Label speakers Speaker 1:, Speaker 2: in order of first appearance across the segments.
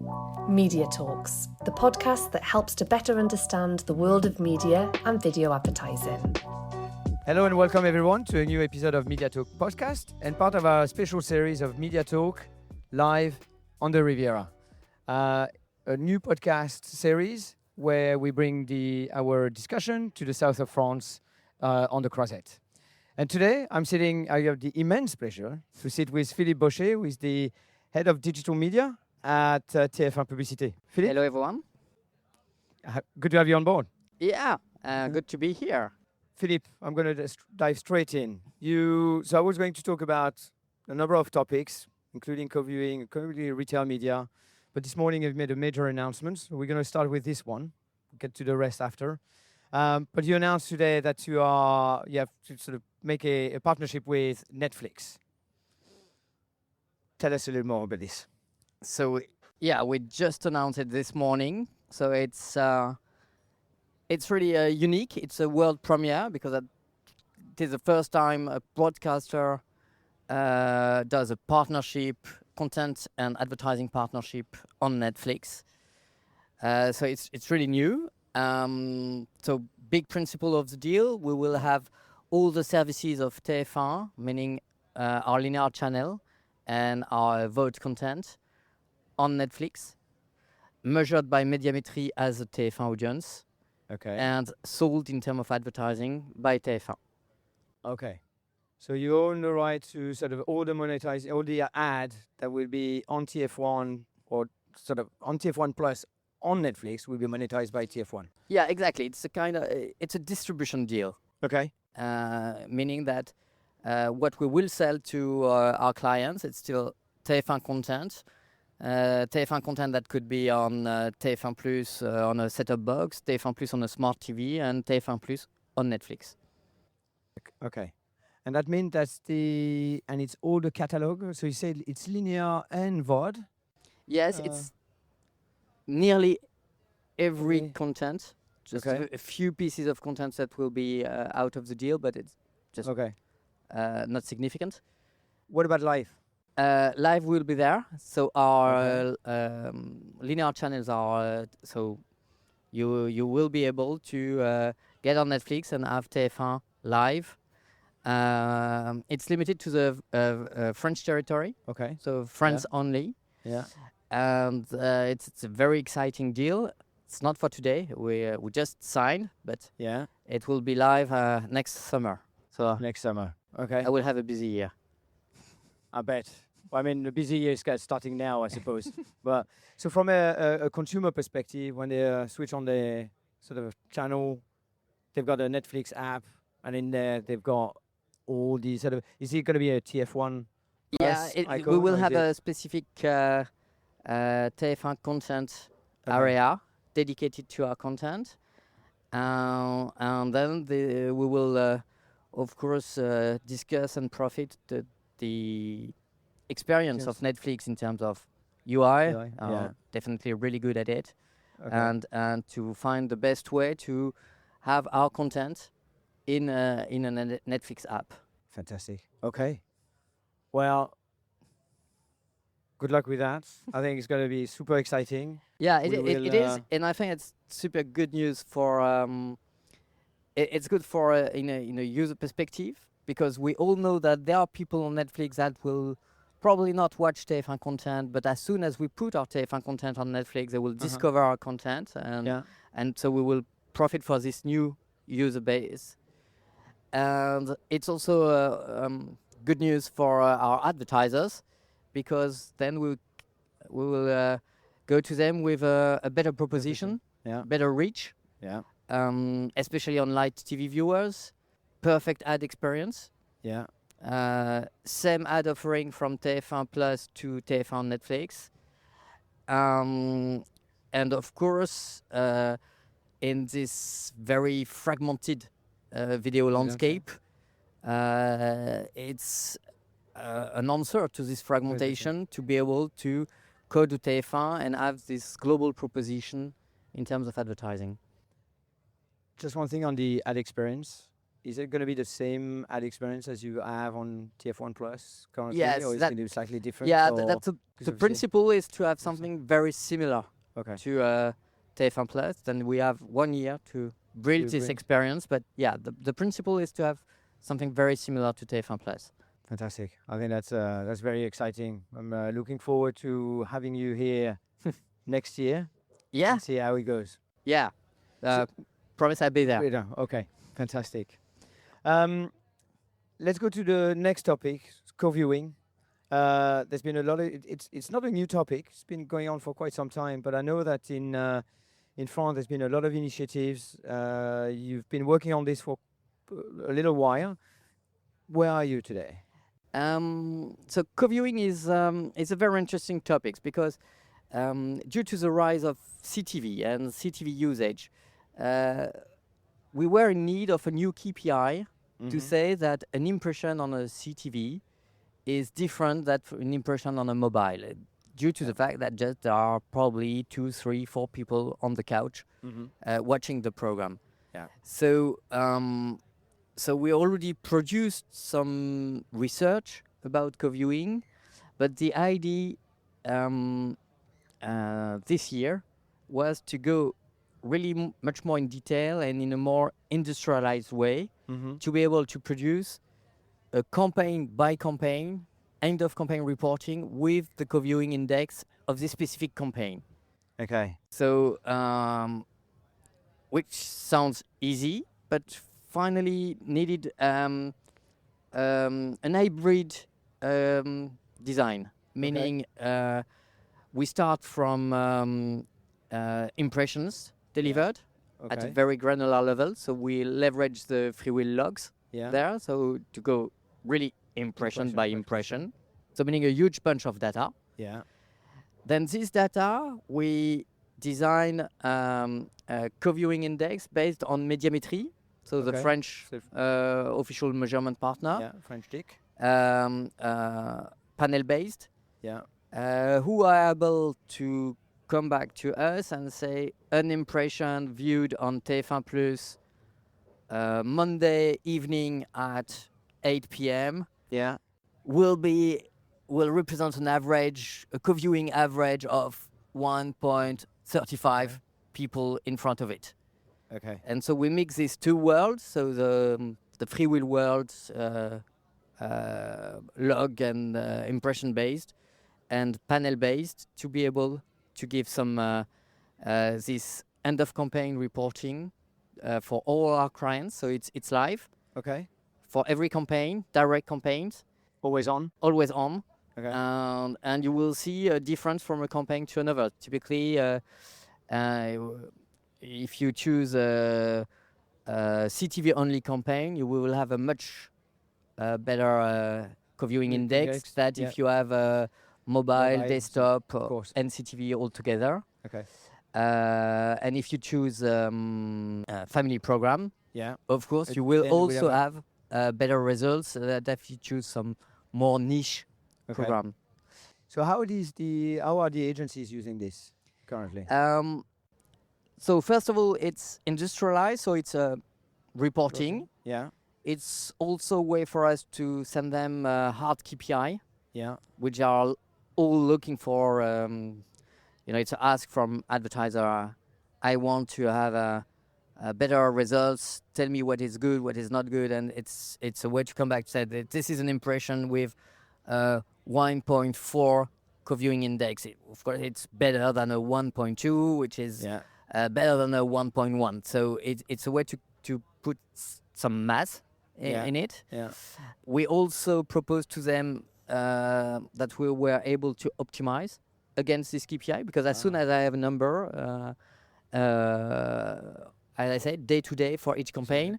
Speaker 1: MediaTalks, the podcast that helps to better understand the world of media and video advertising.
Speaker 2: Hello and welcome everyone to a new episode of MediaTalk podcast and part of our special series of MediaTalk live on the Riviera. A new podcast series where we bring our discussion to the south of France on the Croisette. And today I have the immense pleasure to sit with Philippe Boscher, who is the head of digital media at TF1 Publicité. Philippe?
Speaker 3: Hello, everyone.
Speaker 2: Good to have you on board.
Speaker 3: Yeah, good to be here.
Speaker 2: Philippe, I'm going to dive straight in. So I was going to talk about a number of topics, including co-viewing, including retail media. But this morning you've made a major announcement. So we're going to start with this one. We'll get to the rest after. But you announced today that you have to sort of make a partnership with Netflix. Tell us a little more about this.
Speaker 3: So, we just announced it this morning. So it's really unique. It's a world premiere because it is the first time a broadcaster does a partnership, content and advertising partnership on Netflix. So it's really new. So big principle of the deal, we will have all the services of TF1, meaning our linear channel and our VOD content on Netflix, measured by Médiamétrie as a TF1 audience, and sold in terms of advertising by TF1.
Speaker 2: Okay. So you own the right to sort of all the ad that will be on TF1 or sort of on TF1 Plus on Netflix will be monetized by TF1.
Speaker 3: Yeah, exactly. It's a distribution deal.
Speaker 2: Okay.
Speaker 3: Meaning that what we will sell to our clients, it's still TF1 content. TF1 content that could be on TF1 Plus on a set-top box, TF1 Plus on a smart TV, and TF1 Plus on Netflix.
Speaker 2: Okay. And that means it's all the catalog. So you said it's linear and VOD?
Speaker 3: Yes, it's nearly every content. Just a few pieces of content that will be out of the deal, but it's just not significant.
Speaker 2: What about live?
Speaker 3: Live will be there. So our linear channels are so you will be able to get on Netflix and have TF1 live. It's limited to the French territory.
Speaker 2: Okay.
Speaker 3: So France only.
Speaker 2: Yeah. And
Speaker 3: it's a very exciting deal. It's not for today. We just signed, but it will be live next summer. So
Speaker 2: next summer. Okay.
Speaker 3: I will have a busy year.
Speaker 2: I bet. Well, I mean, the busy year is starting now, I suppose. But so from a consumer perspective, when they switch on the sort of channel, they've got a Netflix app, and in there they've got all these sort of. Is it going to be a TF1?
Speaker 3: Yeah, we will have a specific TF1 content area dedicated to our content, and then we will, of course, discuss and profit the experience of Netflix in terms of UI. Definitely really good at it, and to find the best way to have our content in a Netflix app.
Speaker 2: Fantastic. Okay. Well, good luck with that. I think it's going to be super exciting.
Speaker 3: Yeah, it is, and I think it's super good news for. It's good for in a user perspective, because we all know that there are people on Netflix that will probably not watch TF1 content, but as soon as we put our TF1 content on Netflix, they will discover our content, and so we will profit for this new user base. And it's also good news for our advertisers, because then we will go to them with a better proposition, better reach, especially on light TV viewers, perfect ad experience. Same ad offering from TF1 Plus to TF1 Netflix. And of course, in this very fragmented video landscape, it's an answer to this fragmentation to be able to go to TF1 and have this global proposition in terms of advertising.
Speaker 2: Just one thing on the ad experience. is it going to be the same ad experience as you have on TF1 Plus currently,
Speaker 3: Yes,
Speaker 2: or is it
Speaker 3: that-
Speaker 2: going to be slightly different?
Speaker 3: Yeah,
Speaker 2: or-
Speaker 3: that's the
Speaker 2: obviously-
Speaker 3: principle is to have something very similar
Speaker 2: Okay.
Speaker 3: to TF1 Plus. Then we have 1 year to build this
Speaker 2: bring-
Speaker 3: experience. But yeah, the principle is to have something very similar to TF1 Plus.
Speaker 2: Fantastic. I think that's very exciting. I'm looking forward to having you here next year
Speaker 3: Yeah,
Speaker 2: and see how it goes.
Speaker 3: yeah. Promise I'll be there.
Speaker 2: Okay, fantastic. Let's go to the next topic, co-viewing. There's been a lot of it's not a new topic. It's been going on for quite some time, but I know that in France there's been a lot of initiatives. You've been working on this for a little while. Where are you today?
Speaker 3: So co-viewing is a very interesting topic because due to the rise of CTV and CTV usage, we were in need of a new KPI to say that an impression on a CTV is different than an impression on a mobile, due to the fact that just there are probably 2, 3, 4 people on the couch watching the program.
Speaker 2: Yeah.
Speaker 3: So so we already produced some research about co-viewing, but the idea this year was to go really much more in detail and in a more industrialized way to be able to produce a campaign by campaign, end of campaign reporting with the co-viewing index of this specific campaign.
Speaker 2: Okay.
Speaker 3: So, which sounds easy, but finally needed an hybrid design, meaning we start from impressions delivered at a very granular level. So we leverage the FreeWheel logs there, so to go really impression by impression. So meaning a huge bunch of data.
Speaker 2: Yeah.
Speaker 3: Then this data, we design a co-viewing index based on Médiamétrie, so the French official measurement partner.
Speaker 2: Yeah, French tick.
Speaker 3: Panel-based.
Speaker 2: Yeah.
Speaker 3: Who are able to come back to us and say an impression viewed on TF1 Plus Monday evening at 8 p.m.
Speaker 2: Yeah.
Speaker 3: will represent an average, a co-viewing average of 1.35 people in front of it.
Speaker 2: Okay.
Speaker 3: And so we mix these two worlds, so the FreeWheel world, log and impression based, and panel based, to be able to give some this end of campaign reporting for all our clients. So it's live.
Speaker 2: Okay.
Speaker 3: For every campaign, direct campaigns.
Speaker 2: Always on.
Speaker 3: Always on.
Speaker 2: Okay.
Speaker 3: And you will see a difference from a campaign to another. Typically, if you choose a CTV only campaign, you will have a much better co-viewing index than if you have a mobile, desktop, and CTV all together.
Speaker 2: Okay.
Speaker 3: And if you choose a family program, of course, you will also have better results than if you choose some more niche program.
Speaker 2: So how are the agencies using this currently?
Speaker 3: So first of all, it's industrialized, so it's reporting.
Speaker 2: Yeah.
Speaker 3: It's also a way for us to send them hard KPI, which are all looking for, it's an ask from advertiser. I want to have better results. Tell me what is good, what is not good, and it's a way to come back to say that this is an impression with 1.4 co-viewing index. Of course, it's better than a 1.2, which is better than a 1.1. So it's a way to put some math in it. Yeah. We also proposed to them that we were able to optimize against this KPI, because as soon as I have a number, as I said, day to day for each campaign,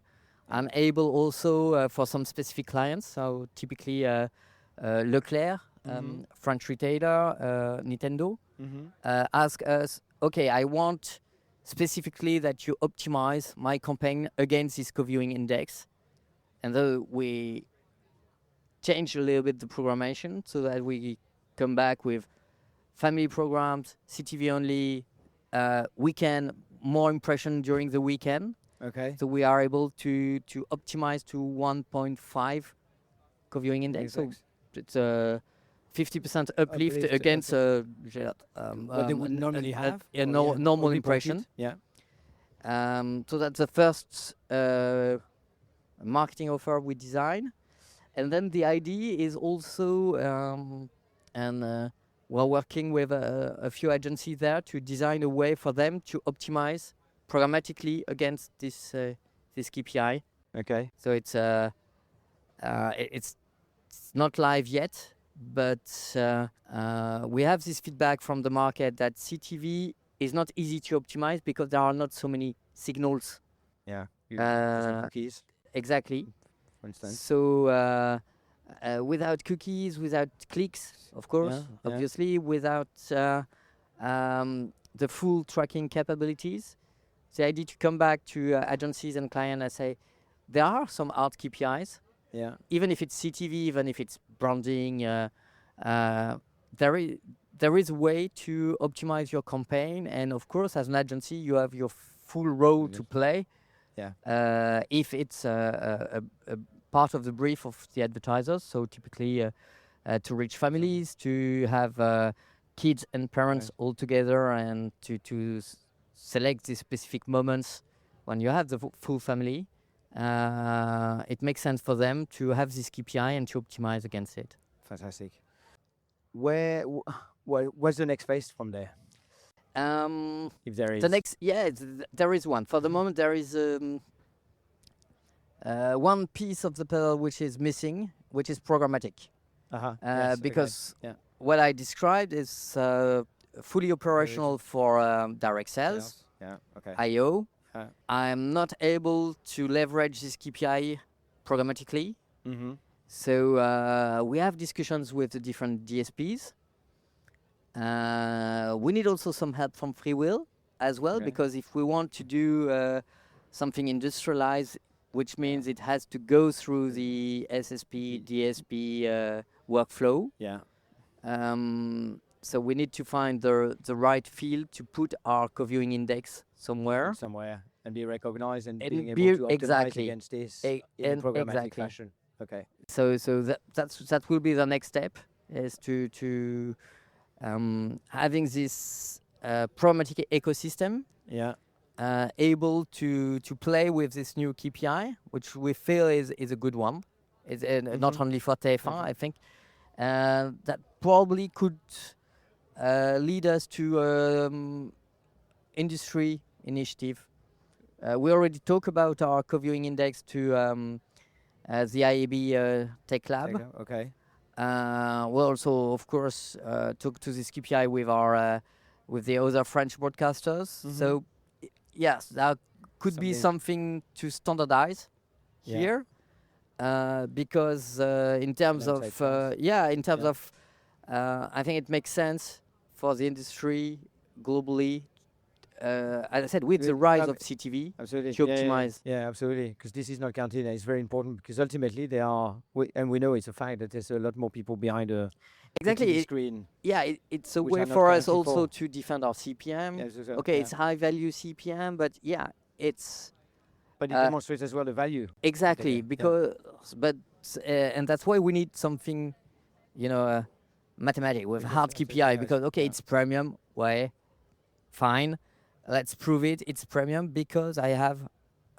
Speaker 3: I'm able also for some specific clients. So typically Leclerc, French retailer, Nintendo, ask us, okay, I want specifically that you optimize my campaign against this co-viewing index. And then we change a little bit the programmation so that we come back with family programs, CTV only, weekend, more impression during the weekend.
Speaker 2: Okay.
Speaker 3: So we are able to optimize to 1.5 co-viewing index. So it's a 50% uplift against
Speaker 2: what they would normally have.
Speaker 3: Normal impression.
Speaker 2: Yeah.
Speaker 3: So that's the first marketing offer we design. And then the idea is also, we're working with a few agencies there to design a way for them to optimize programmatically against this KPI.
Speaker 2: Okay.
Speaker 3: So it's not live yet, but we have this feedback from the market that CTV is not easy to optimize because there are not so many signals.
Speaker 2: Yeah. Cookies,
Speaker 3: Exactly.
Speaker 2: for instance.
Speaker 3: So without cookies, without clicks, of course,
Speaker 2: Yeah.
Speaker 3: obviously, without the full tracking capabilities, the idea to come back to agencies and clients and say, there are some hard KPIs,
Speaker 2: Yeah.
Speaker 3: even if it's CTV, even if it's branding, there is a way to optimize your campaign. And of course, as an agency, you have your full role to play.
Speaker 2: Yeah.
Speaker 3: If it's a part of the brief of the advertisers, so typically to reach families, to have kids and parents all together, and to select the specific moments when you have the full family, it makes sense for them to have this KPI and to optimize against it.
Speaker 2: Fantastic. What's the next phase from there? If there is.
Speaker 3: The next, there is one. For the moment, there is one piece of the puzzle which is missing, which is programmatic.
Speaker 2: Yes,
Speaker 3: because
Speaker 2: okay.
Speaker 3: what I described is fully operational for direct sales,
Speaker 2: Yeah. Okay.
Speaker 3: IO. I'm not able to leverage this KPI programmatically.
Speaker 2: Mm-hmm.
Speaker 3: So we have discussions with the different DSPs. We need also some help from FreeWheel as well, because if we want to do something industrialized, which means it has to go through the SSP, DSP workflow.
Speaker 2: Yeah.
Speaker 3: So we need to find the right field to put our co-viewing index somewhere.
Speaker 2: And be recognized and being
Speaker 3: be
Speaker 2: able to optimize against this in a programmatic fashion. Okay.
Speaker 3: So that will be the next step, is to having this programmatic ecosystem.
Speaker 2: Yeah.
Speaker 3: Able to play with this new KPI, which we feel is a good one. It's not only for TF1, I think. That probably could lead us to industry initiative. We already talked about our co-viewing index to the IAB Tech Lab.
Speaker 2: Okay.
Speaker 3: We also, of course, talk to this KPI with the other French broadcasters.
Speaker 2: Mm-hmm.
Speaker 3: So, yes, that could be something to standardize here, because in terms of I think it makes sense for the industry globally. As I said, with the rise of CTV,
Speaker 2: absolutely.
Speaker 3: to optimize.
Speaker 2: Yeah, absolutely. Because this is not counted, and it's very important because ultimately they are, and we know it's a fact that there's a lot more people behind the TV screen.
Speaker 3: Yeah, it's a way for us also to defend our CPM. It's high value CPM, but it's.
Speaker 2: But it demonstrates as well the value.
Speaker 3: Exactly, and that's why we need something, mathematic with hard KPI, because it's premium. Why? Fine. Let's prove it. It's premium because I have,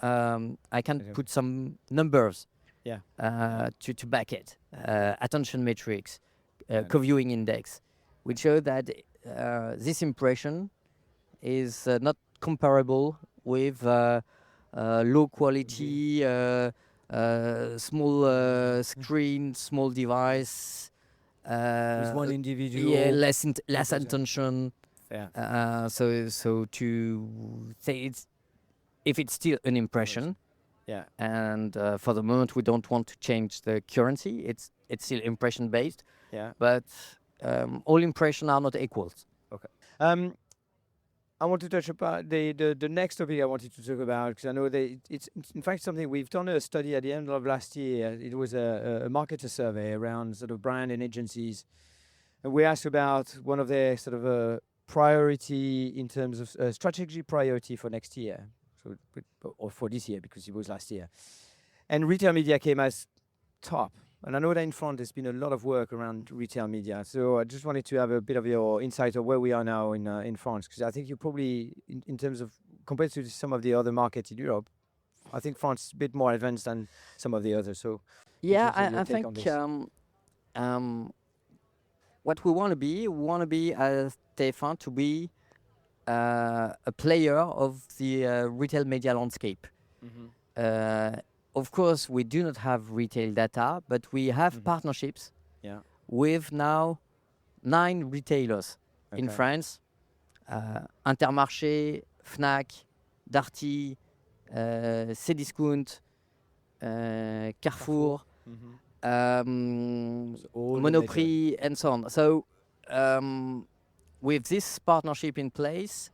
Speaker 3: I can put some numbers, to back it. Attention metrics, co-viewing index, which show that this impression is not comparable with low quality, small screen, small device,
Speaker 2: with one individual,
Speaker 3: less attention. So to say if it's still an impression, and for the moment we don't want to change the currency, it's still impression based. But all impressions are not equal.
Speaker 2: Okay. I want to touch about the next topic I wanted to talk about, because I know that it's in fact something we've done a study at the end of last year. It was a marketer survey around sort of brand and agencies, and we asked about one of their sort of priority in terms of strategic priority for next year. or for this year because it was last year. And retail media came as top. And I know that in France there's been a lot of work around retail media. So I just wanted to have a bit of your insight of where we are now in France, because I think you're probably, in terms of, compared to some of the other markets in Europe, I think France is a bit more advanced than some of the others. So
Speaker 3: Yeah,
Speaker 2: your
Speaker 3: I
Speaker 2: take on
Speaker 3: think
Speaker 2: this.
Speaker 3: what we want to be as TF1 to be a player of the retail media landscape. Of course, we do not have retail data, but we have partnerships with now 9 retailers in France. Intermarché, Fnac, Darty, Cdiscount, Carrefour, Monoprix, and so on. So with this partnership in place,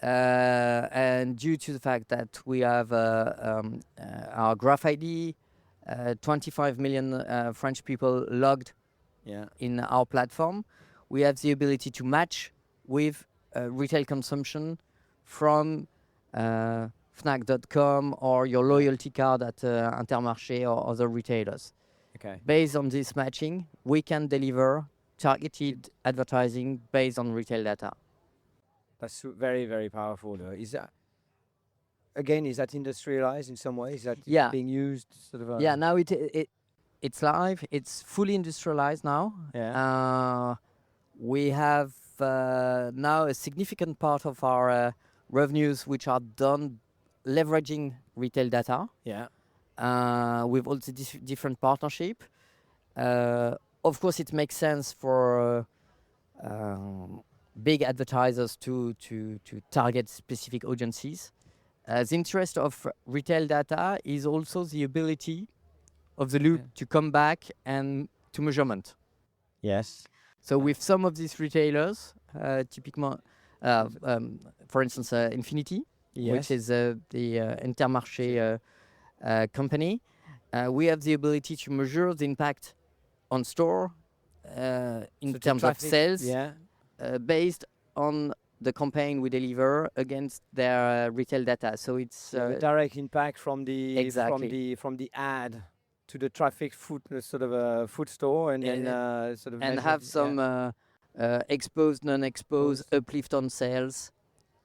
Speaker 3: and due to the fact that we have our Graph ID, 25 million French people logged in our platform, we have the ability to match with retail consumption from Fnac.com or your loyalty card at Intermarché or other retailers. Based on this matching, we can deliver targeted advertising based on retail data.
Speaker 2: That's very, very powerful. Is that, again, is that industrialized in some way? Is that being used sort of?
Speaker 3: Yeah, now it's live. It's fully industrialized now. We have now a significant part of our revenues which are done leveraging retail data. With all the different partnership. Of course, it makes sense for big advertisers to target specific audiences. The interest of retail data is also the ability of the loop to come back and to measurement. So with some of these retailers, typically, for instance, Infinity, which is the Intermarché company, we have the ability to measure the impact on store in terms of sales based on the campaign we deliver against their retail data. So it's
Speaker 2: direct impact from the from the ad to the traffic food sort of a food store, and then sort of
Speaker 3: and have some exposed, non-exposed uplift on sales,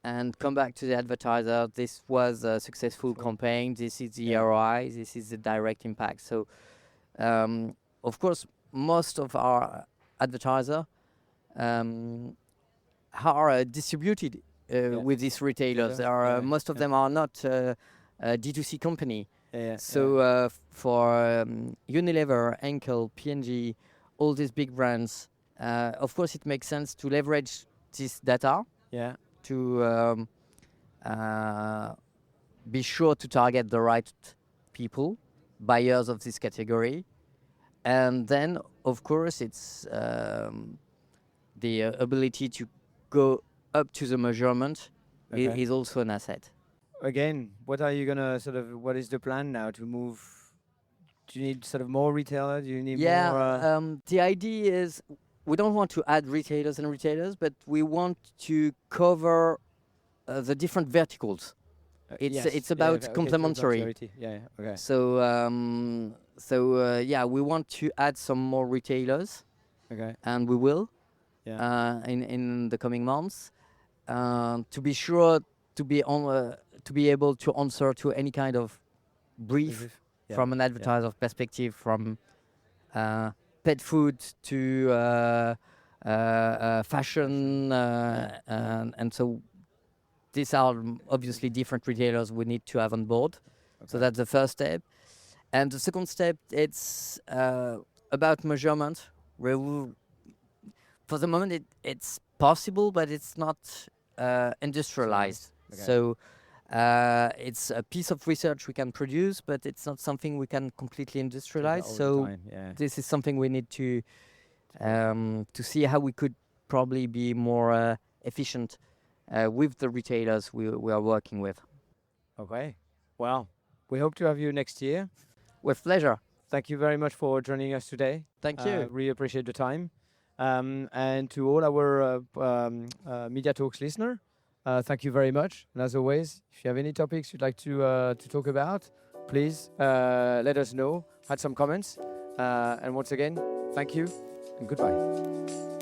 Speaker 3: and come back to the advertiser. This was a successful campaign. This is the ROI. This is the direct impact. So, of course, most of our advertisers are distributed with these retailers. Most of them are not D2C company. So for Unilever, Henkel, P&G, all these big brands, of course, it makes sense to leverage this data to be sure to target the right people, buyers of this category. And then, of course, it's the ability to go up to the measurement is also an asset.
Speaker 2: Again, what are you gonna what is the plan now to move? Do you need sort of more retailers? Do you need more?
Speaker 3: The idea is we don't want to add retailers, but we want to cover the different verticals. It's about complementary. So we want to add some more retailers, and we will in the coming months to be sure to be on to be able to answer to any kind of brief from an advertiser perspective, from pet food to fashion, and so these are obviously different retailers we need to have on board. So that's the first step. And the second step, it's about measurement. For the moment, it's possible, but it's not industrialized. So it's a piece of research we can produce, but it's not something we can completely industrialize. So this is something we need to see how we could probably be more efficient with the retailers we are working with.
Speaker 2: Okay. Well, we hope to have you next year.
Speaker 3: With pleasure.
Speaker 2: Thank you very much for joining us today.
Speaker 3: Thank you.
Speaker 2: Really appreciate the time. And to all our MediaTalks listeners, Thank you very much. And as always, if you have any topics you'd like to talk about, please let us know. Add some comments. And once again, thank you and goodbye.